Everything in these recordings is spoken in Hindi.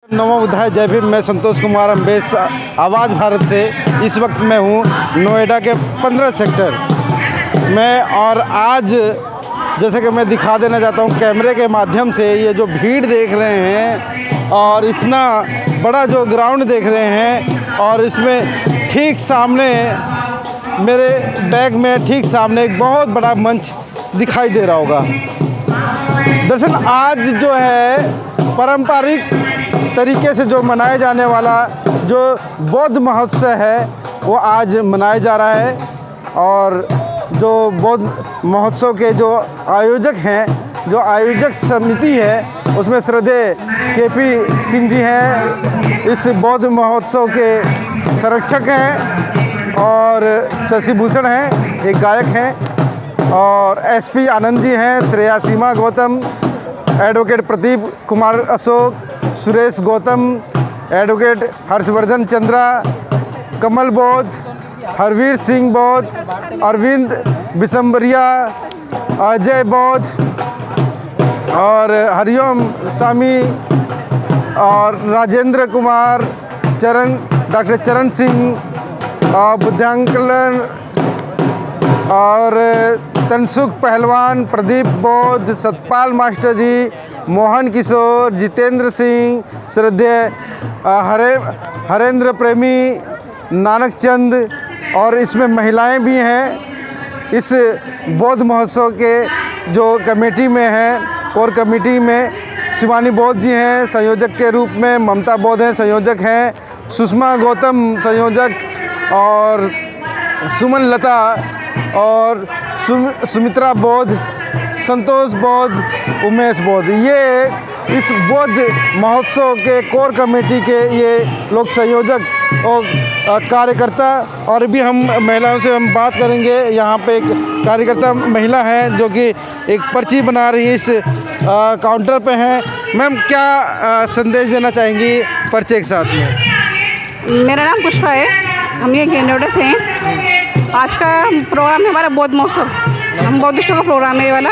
नमो बुद्धाय, जय भीम। मैं संतोष कुमार अम्बेश, आवाज़ भारत से। इस वक्त मैं हूँ नोएडा के 15 सेक्टर में, और आज जैसे कि मैं दिखा देना चाहता हूँ कैमरे के माध्यम से, ये जो भीड़ देख रहे हैं और इतना बड़ा जो ग्राउंड देख रहे हैं, और इसमें ठीक सामने मेरे बैग में ठीक सामने एक बहुत बड़ा मंच दिखाई दे रहा होगा। दरअसल आज जो है पारंपरिक तरीके से जो मनाया जाने वाला जो बौद्ध महोत्सव है वो आज मनाया जा रहा है, और जो बौद्ध महोत्सव के जो आयोजक हैं, जो आयोजक समिति है, उसमें श्रद्धेय केपी सिंह जी हैं, इस बौद्ध महोत्सव के संरक्षक हैं, और शशि भूषण हैं, एक गायक हैं, और एसपी आनंद जी हैं, श्रेया सीमा गौतम, एडवोकेट प्रदीप कुमार अशोक, सुरेश गौतम, एडवोकेट हर्षवर्धन चंद्रा, कमल बौद्ध, हरवीर सिंह बौद्ध, अरविंद बिशंबरिया, अजय बौद्ध, और हरिओम स्वामी, और राजेंद्र कुमार, डॉक्टर चरण सिंह, बुद्धांकलन, और तनसुख पहलवान, प्रदीप बौद्ध, सतपाल मास्टर जी, मोहन किशोर, जितेंद्र सिंह, श्रद्धेय हरेंद्र प्रेमी, नानक चंद, और इसमें महिलाएं भी हैं। इस बौद्ध महोत्सव के जो कमेटी में हैं, कोर कमेटी में शिवानी बौद्ध जी हैं संयोजक के रूप में, ममता बौद्ध हैं संयोजक हैं, सुषमा गौतम संयोजक, और सुमन लता, और सुमित्रा बौद्ध, संतोष बौद्ध, उमेश बौद्ध, ये इस बौद्ध महोत्सव के कोर कमेटी के ये लोग संयोजक और कार्यकर्ता। और भी हम महिलाओं से हम बात करेंगे। यहाँ पे एक कार्यकर्ता महिला है जो कि एक पर्ची बना रही है, इस काउंटर पे हैं। मैम, क्या संदेश देना चाहेंगी पर्चे के साथ में? मेरा नाम पुष्पा है, हम ये नोएडा से हैं। आज का प्रोग्राम है हमारा बौद्ध महोत्सव, हम बौद्धिस्टों का प्रोग्राम है ये वाला।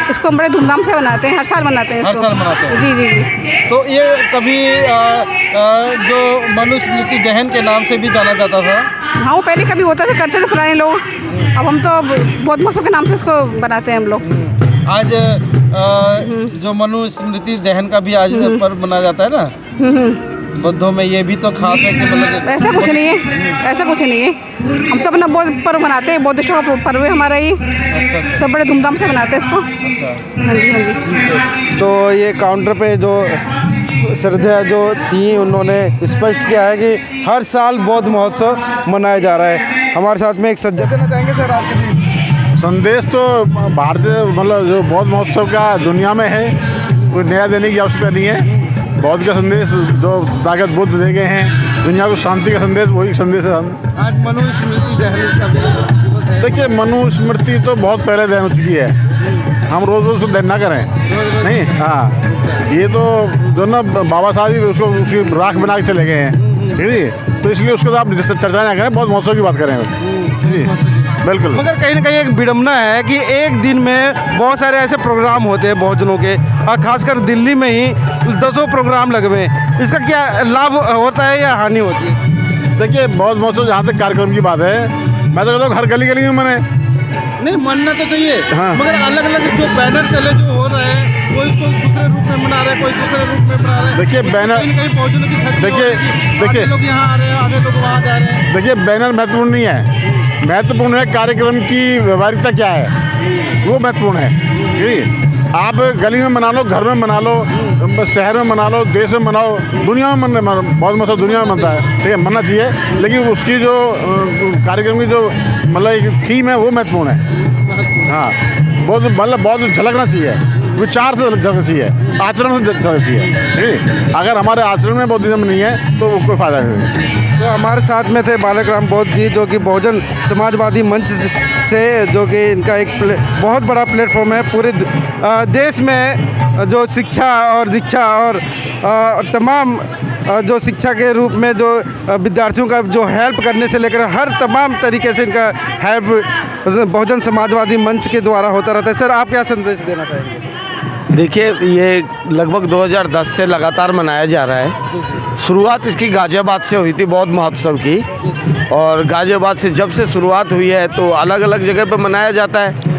इसको हम बड़े धूमधाम से मनाते हैं, हर साल मनाते हैं इसको। हर साल मनाते हैं? जी जी जी। तो ये कभी जो मनुस्मृति दहन के नाम से भी जाना जाता था? हाँ, वो पहले कभी होता था, करते थे पुराने लोग। अब हम तो बौद्ध महोत्सव के नाम से इसको बनाते हैं हम लोग। आज जो मनुस्मृति दहन का भी आज पर्व मनाया जाता है ना, बुद्धों में ये भी तो खास है कि मतलब ऐसा कुछ नहीं है, ऐसा कुछ नहीं है। हम सब अपना बौद्ध पर्व मनाते हैं, बौद्धिस्टों का पर्व है हमारा ये। अच्छा। सब बड़े धूमधाम से मनाते हैं इसको। अच्छा। हाँ जी, हाँ जी। तो ये काउंटर पे जो श्रद्धा जो थी, उन्होंने स्पष्ट किया है कि हर साल बौद्ध महोत्सव मनाया जा रहा है। हमारे साथ में एक सज्जन देना चाहेंगे सर आपके लिए? संदेश तो भारतीय मतलब जो बौद्ध महोत्सव का दुनिया में है, कोई नया देने की आवश्यकता नहीं है। बौद्ध का संदेश जो ताकत बुद्ध दे गए हैं दुनिया को, शांति का संदेश, वही संदेश है। आज मनुस्मृति दहन का दिवस है। देखिए, मनुस्मृति तो बहुत पहले दहन हो चुकी है, हम रोज़ रोज़ दहन ना करें नहीं। हाँ, ये तो जो ना बाबा साहब ही उसको उसकी राख बना के चले गए हैं, ठीक है। तो इसलिए उसको तो आप चर्चा ना करें, बौद्ध महोत्सव की बात करें जी, बिल्कुल। मगर कहीं ना कहीं एक विडम्बना है कि एक दिन में बहुत सारे ऐसे प्रोग्राम होते हैं बहुजनों के, और खासकर दिल्ली में ही 10 प्रोग्राम लगे हुए हैं। इसका क्या लाभ होता है या हानि होती है? देखिए, बौद्ध महोत्सव जहाँ तक कार्यक्रम की बात है, मैं तो कहता हूँ हर गली गली में मने। नहीं, मानना तो चाहिए। हाँ। मगर अलग अलग जो बैनर तले जो हो रहे हैं, कोई इसको दूसरे रूप में मना रहे हैं, कोई दूसरे रूप में मना रहे हैं। देखिए, बैनर कहीं बहुजनों की क्षति हो रही है। देखिए आधे लोग यहाँ आ रहे हैं, आधे लोग वहाँ जा रहे हैं। देखिए, बैनर महत्वपूर्ण नहीं है, महत्वपूर्ण है कार्यक्रम की व्यवहारिकता क्या है, वो महत्वपूर्ण है। ठीक है, आप गली में मना लो, घर में मना लो, शहर में मना लो, देश में मनाओ, दुनिया में बहुत मसला दुनिया में मनता है, ठीक है, मनना चाहिए। लेकिन उसकी जो कार्यक्रम की जो मतलब एक थीम है वो महत्वपूर्ण है। हाँ, बहुत झलकना चाहिए, विचार से झलकना चाहिए, आचरण से झलकना चाहिए। ठीक है, अगर हमारे आचरण में बौद्धिज्म नहीं है तो कोई फायदा नहीं है। तो हमारे साथ में थे बालक राम बौद्ध जी, जो कि बहुजन समाजवादी मंच से, जो कि इनका एक बहुत बड़ा प्लेटफॉर्म है पूरे देश में, जो शिक्षा और दीक्षा और तमाम जो शिक्षा के रूप में जो विद्यार्थियों का जो हेल्प करने से लेकर हर तमाम तरीके से इनका हेल्प बहुजन समाजवादी मंच के द्वारा होता रहता है। सर, आप क्या संदेश देना चाहेंगे? देखिए, ये लगभग 2010 से लगातार मनाया जा रहा है। शुरुआत इसकी गाज़ियाबाद से हुई थी, बौद्ध महोत्सव की, और गाज़ियाबाद से जब से शुरुआत हुई है तो अलग अलग जगह पर मनाया जाता है।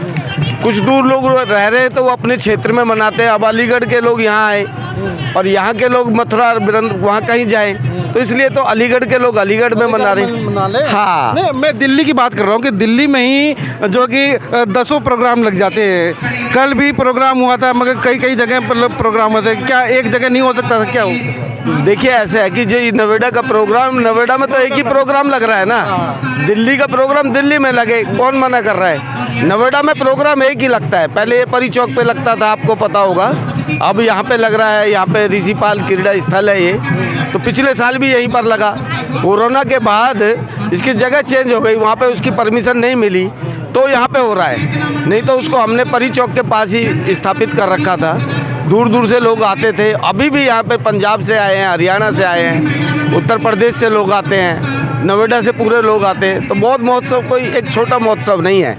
कुछ दूर लोग रह रहे हैं तो वो अपने क्षेत्र में मनाते हैं। अब अलीगढ़ के लोग यहाँ आए और यहाँ के लोग मथुरा वहाँ कहीं जाएं, तो इसलिए तो अलीगढ़ के लोग अलीगढ़ में मना रहे। हाँ, नहीं, मैं दिल्ली की बात कर रहा हूँ कि दिल्ली में ही जो कि 10 प्रोग्राम लग जाते हैं। कल भी प्रोग्राम हुआ था, मगर कई कई जगह पर प्रोग्राम होते हैं। क्या एक जगह नहीं हो सकता था क्या हो? देखिए ऐसे है कि जो नोएडा का प्रोग्राम, नोएडा में तो एक ही प्रोग्राम लग रहा है ना। दिल्ली का प्रोग्राम दिल्ली में लगे, कौन मना कर रहा है? नोएडा में प्रोग्राम एक ही लगता है। पहले ये परी चौक पे लगता था, आपको पता होगा। अब यहाँ पे लग रहा है, यहाँ पे ऋषिपाल क्रीड़ा स्थल है ये, तो पिछले साल भी यहीं पर लगा। कोरोना के बाद इसकी जगह चेंज हो गई, वहाँ पे उसकी परमिशन नहीं मिली तो यहाँ पे हो रहा है। नहीं तो उसको हमने परी चौक के पास ही स्थापित कर रखा था। दूर दूर से लोग आते थे। अभी भी यहाँ पे पंजाब से आए हैं, हरियाणा से आए हैं, उत्तर प्रदेश से लोग आते हैं, नोएडा से पूरे लोग आते हैं। तो बौद्ध महोत्सव कोई एक छोटा महोत्सव नहीं है,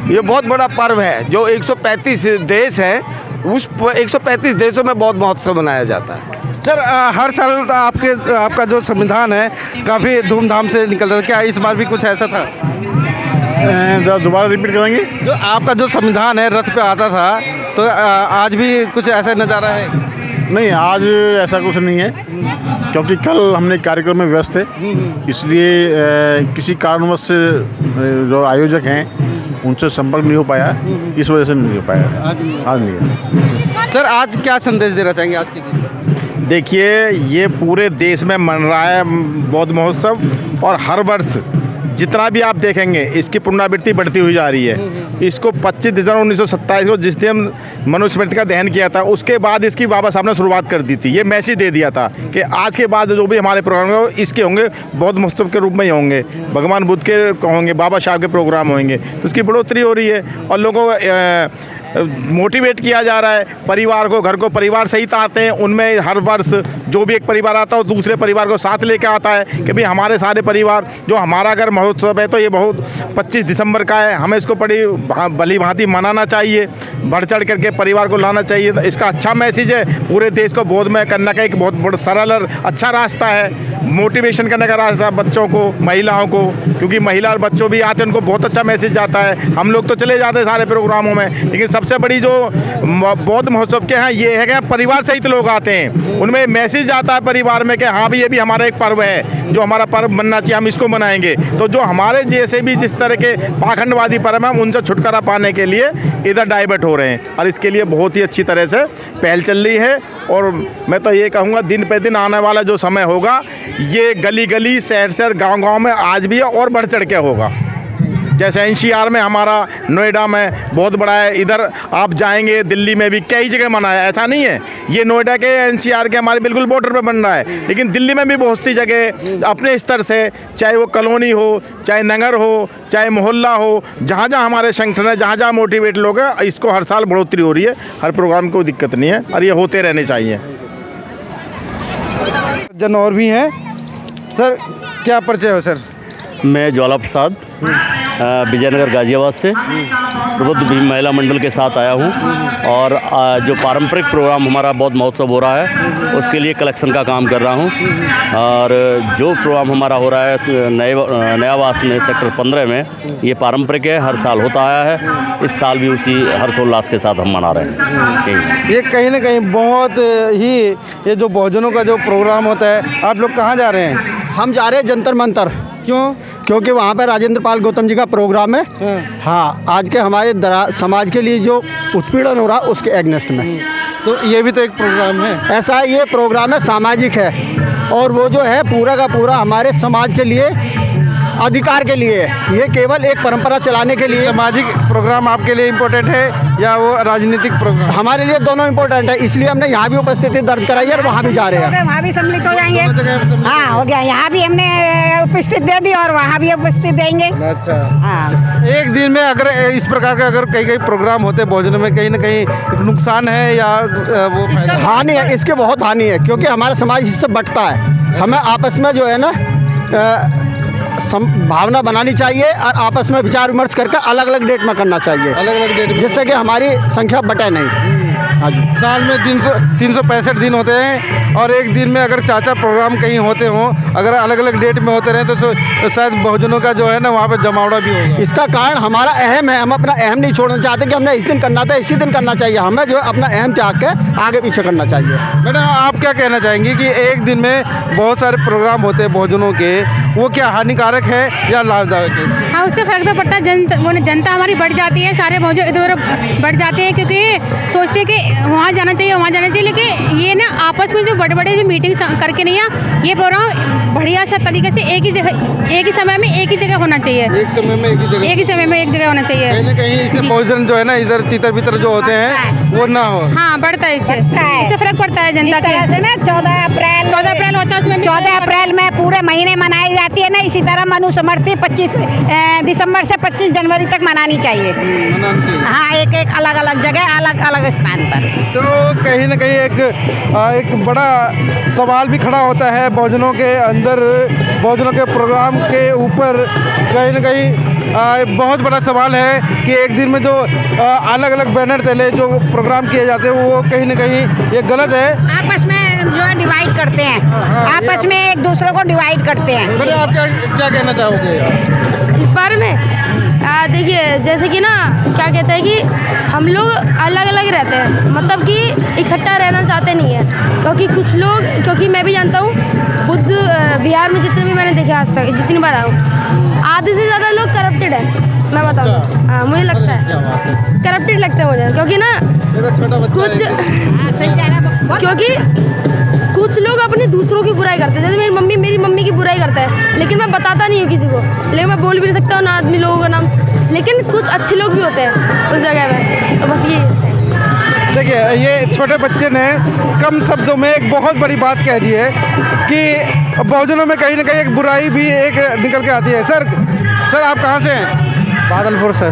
ये बहुत बड़ा पर्व है। जो 135 देश हैं, उस 135 देशों में बौद्ध महोत्सव मनाया जाता है। सर, हर साल आपका जो संविधान है काफ़ी धूमधाम से निकलता था, क्या इस बार भी कुछ ऐसा था? दोबारा रिपीट करेंगे? जो आपका जो संविधान है रथ पे आता था, तो आज भी कुछ ऐसा नज़ारा है? नहीं, आज ऐसा कुछ नहीं है, क्योंकि कल हमने कार्यक्रम में व्यस्त थे, इसलिए किसी कारणवश से जो आयोजक हैं उनसे संपर्क नहीं हो पाया, इस वजह से नहीं हो पाया। आज नहीं है। सर, आज क्या संदेश देना चाहेंगे आज के दिन? देखिए, ये पूरे देश में मन रहा है बौद्ध महोत्सव, और हर वर्ष जितना भी आप देखेंगे इसकी पुनरावृत्ति बढ़ती हुई जा रही है। इसको 25 दिसंबर 1927 को जिस दिन मनुस्मृति का दहन किया था, उसके बाद इसकी बाबा साहब ने शुरुआत कर दी थी। ये मैसेज दे दिया था कि आज के बाद जो भी हमारे प्रोग्राम होंगे इसके होंगे बौद्ध महोत्सव के रूप में ही होंगे, भगवान बुद्ध के होंगे, बाबा साहब के प्रोग्राम होंगे। तो इसकी बढ़ोतरी हो रही है और लोगों को मोटिवेट किया जा रहा है। परिवार को, घर को परिवार सहित आते हैं, उनमें हर वर्ष जो भी एक परिवार आता है वो दूसरे परिवार को साथ लेकर आता है कि भाई हमारे सारे परिवार, जो हमारा अगर महोत्सव है तो ये बहुत 25 दिसंबर का है, हमें इसको बड़ी भली भांति मनाना चाहिए, बढ़ चढ़ करके परिवार को लाना चाहिए। तो इसका अच्छा मैसेज है, पूरे देश को बौद्ध में करने का एक बहुत बड़ा सरल और अच्छा रास्ता है, मोटिवेशन करने का रास्ता बच्चों को, महिलाओं को, क्योंकि महिला और बच्चों भी आते हैं, उनको बहुत अच्छा मैसेज जाता है। हम लोग तो चले जाते हैं सारे प्रोग्रामों में, लेकिन सबसे बड़ी जो बौद्ध महोत्सव के हैं ये है कि परिवार सहित लोग आते हैं, उनमें मैसेज आता है परिवार में कि हाँ भी ये भी हमारा एक पर्व है, जो हमारा पर्व मनना चाहिए, हम इसको मनाएंगे। तो जो हमारे जैसे भी जिस तरह के पाखंडवादी पर्व हैं उनसे छुटकारा पाने के लिए इधर डाइवर्ट हो रहे हैं, और इसके लिए बहुत ही अच्छी तरह से पहल चल रही है। और मैं तो ये कहूँगा दिन पे दिन आने वाला जो समय होगा ये गली गली, शहर शहर, गाँव गाँव में आज भी है और बढ़ चढ़ के होगा। जैसे एनसीआर में हमारा, नोएडा में बहुत बड़ा है, इधर आप जाएंगे दिल्ली में भी कई जगह मना है, ऐसा नहीं है। ये नोएडा के एनसीआर के हमारे बिल्कुल बॉर्डर पे बन रहा है, लेकिन दिल्ली में भी बहुत सी जगह अपने स्तर से, चाहे वो कॉलोनी हो, चाहे नगर हो, चाहे मोहल्ला हो, जहाँ जहाँ हमारे संगठन है, जहाँ जहाँ मोटिवेट लोग हैं, इसको हर साल बढ़ोतरी हो रही है। हर प्रोग्राम को दिक्कत नहीं है और ये होते रहने चाहिए। जन और भी हैं। सर, क्या परिचय हो सर? मैं ज्वाला प्रसाद विजयनगर गाज़ियाबाद से प्रबुद्ध भीम महिला मंडल के साथ आया हूँ, और जो पारंपरिक प्रोग्राम हमारा बौद्ध महोत्सव हो रहा है उसके लिए कलेक्शन का काम कर रहा हूँ। और जो प्रोग्राम हमारा हो रहा है नयावास में सेक्टर 15 में, ये पारंपरिक है, हर साल होता आया है, इस साल भी उसी हर्षोल्लास के साथ हम मना रहे हैं। ये कहीं ना कहीं बहुत ही ये जो बहुजनों का जो प्रोग्राम होता है, आप लोग कहाँ जा रहे हैं? हम जा रहे हैं जंतर मंतर। क्यों? क्योंकि वहाँ पर राजेंद्र पाल गौतम जी का प्रोग्राम है। हाँ, आज के हमारे समाज के लिए जो उत्पीड़न हो रहा है उसके एग्नेस्ट में। तो ये भी तो एक प्रोग्राम है। ऐसा ये प्रोग्राम है, सामाजिक है, और वो जो है पूरा का पूरा हमारे समाज के लिए, अधिकार के लिए है। ये केवल एक परंपरा चलाने के लिए। सामाजिक प्रोग्राम आपके लिए इम्पोर्टेंट है या वो राजनीतिक प्रोग्राम? हमारे लिए दोनों इम्पोर्टेंट है, इसलिए हमने यहाँ भी उपस्थिति दर्ज कराई है और वहाँ भी जा रहे हैं। वहाँ भी सम्मिलित हो जाएंगे। हाँ, हो गया। यहाँ भी हमने उपस्थित दे दी और वहाँ भी उपस्थित देंगे। अच्छा। हाँ, एक दिन में अगर इस प्रकार का अगर कई प्रोग्राम होते भोजन में, कहीं ना कहीं नुकसान है या वो हानि है? इसके बहुत हानि है, क्योंकि हमारा समाज इससे बंटता है। हमें आपस में जो है ना भावना बनानी चाहिए और आपस में विचार विमर्श करके अलग अलग डेट में करना चाहिए, अलग अलग डेट, जिससे कि हमारी संख्या बटे नहीं। हाँ जी। साल में 365 दिन होते हैं और एक दिन में अगर चाचा प्रोग्राम कहीं होते हों, अगर अलग अलग डेट में होते रहे तो शायद बहुजनों का जो है ना वहाँ पे जमावड़ा भी होगा। इसका कारण हमारा अहम है, हम अपना अहम नहीं छोड़ना चाहते कि हमने इस दिन करना था इसी दिन करना चाहिए, हमें जो है अपना अहम त्याग के आगे पीछे करना चाहिए। मैडम आप क्या कहना चाहेंगी कि एक दिन में बहुत सारे प्रोग्राम होते हैं बहुजनों के, वो क्या हानिकारक है या लाभदायक है? हाँ, उससे फ़र्क तो पड़ता है, जनता हमारी बढ़ जाती है, सारे बहुजन इधर उधर बढ़ जाते हैं क्योंकि सोचते हैं कि वहाँ जाना चाहिए वहाँ जाना चाहिए, लेकिन ये ना आपस में जो बड़े बड़े जो मीटिंग करके नहीं है, ये प्रोग्राम बढ़िया सा तरीके से एक ही समय में एक ही जगह होना चाहिए। एक समय में एक ही जगह होना चाहिए। कहीं ना कहीं इससे बहुजन जो है ना इधर तितर बितर जो होते हैं वो ना हो। हाँ, बढ़ता है इससे फ़र्क पड़ता है जनता जिस तरह के। से ना 14 अप्रैल होता है, उसमें 14 अप्रैल में पूरे महीने मनाई जाती है ना, इसी तरह मनुस्मृति 25 दिसंबर से 25 जनवरी तक मनानी चाहिए। हाँ, एक एक अलग अलग जगह अलग अलग स्थान पर। तो कहीं ना कहीं एक बड़ा सवाल भी खड़ा होता है बहुजनों के अंदर, बहुजनों के प्रोग्राम के ऊपर कहीं ना कहीं बहुत बड़ा सवाल है कि एक दिन में जो अलग अलग बैनर तले जो प्रोग्राम किए जाते हैं वो कहीं ना कहीं ये गलत है। आपस में जो है डिवाइड करते हैं, आपस में एक दूसरे को डिवाइड करते हैं। मैडम आप क्या कहना चाहोगे इस बारे में? देखिए, जैसे कि ना क्या कहते हैं कि हम लोग अलग अलग रहते हैं, मतलब कि इकट्ठा रहना चाहते नहीं है, क्योंकि मैं भी जानता हूँ खुद बिहार में जितने भी मैंने देखे आज तक जितनी बार आया हूँ, आधे से ज़्यादा लोग करप्टेड है, मैं बताऊँ। हाँ, मुझे लगता है करप्टेड लगता है मुझे, क्योंकि ना कुछ लोग अपने दूसरों की बुराई करते हैं। जैसे मेरी मम्मी की बुराई करता है, लेकिन मैं बताता नहीं हूँ किसी को, लेकिन मैं बोल भी नहीं सकता हूँ ना आदमी लोगों का नाम, लेकिन कुछ अच्छे लोग भी होते हैं उस जगह में। तो बस ये देखिए, ये छोटे बच्चे ने कम शब्दों में एक बहुत बड़ी बात कह दी है कि बहुजनों में कहीं ना कहीं एक बुराई भी एक निकल के आती है। सर आप कहाँ से हैं? बादलपुर से।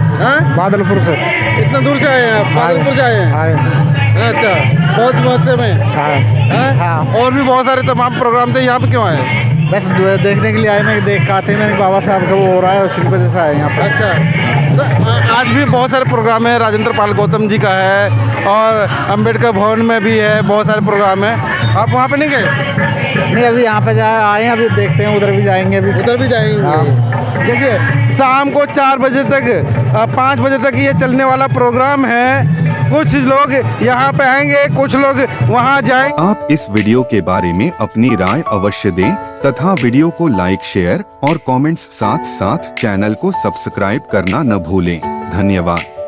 बादलपुर से। इतना दूर से आए हैं आप? बादलपुर से आए हैं? अच्छा, बहुत महोत्सव में। हाँ। और भी बहुत सारे तमाम प्रोग्राम थे, यहाँ पे क्यों आए? बस देखने के लिए आए, मैं देख आते मैंने बाबा साहब का वो हो रहा है उसी की वजह से आए यहाँ पर। अच्छा, तो आज भी बहुत सारे प्रोग्राम है, राजेंद्र पाल गौतम जी का है और अंबेडकर भवन में भी है, बहुत सारे प्रोग्राम है। आप वहाँ पे नहीं गए? नहीं, अभी यहाँ पे आए हैं, अभी देखते हैं, उधर भी जाएंगे। अभी उधर भी जाएंगे। देखिए, शाम को 4 बजे तक 5 बजे तक ये चलने वाला प्रोग्राम है। कुछ लोग यहाँ पे आएंगे, कुछ लोग वहाँ जाएंगे। आप इस वीडियो के बारे में अपनी राय अवश्य दें तथा वीडियो को लाइक, शेयर और कमेंट्स साथ साथ चैनल को सब्सक्राइब करना न भूलें। धन्यवाद।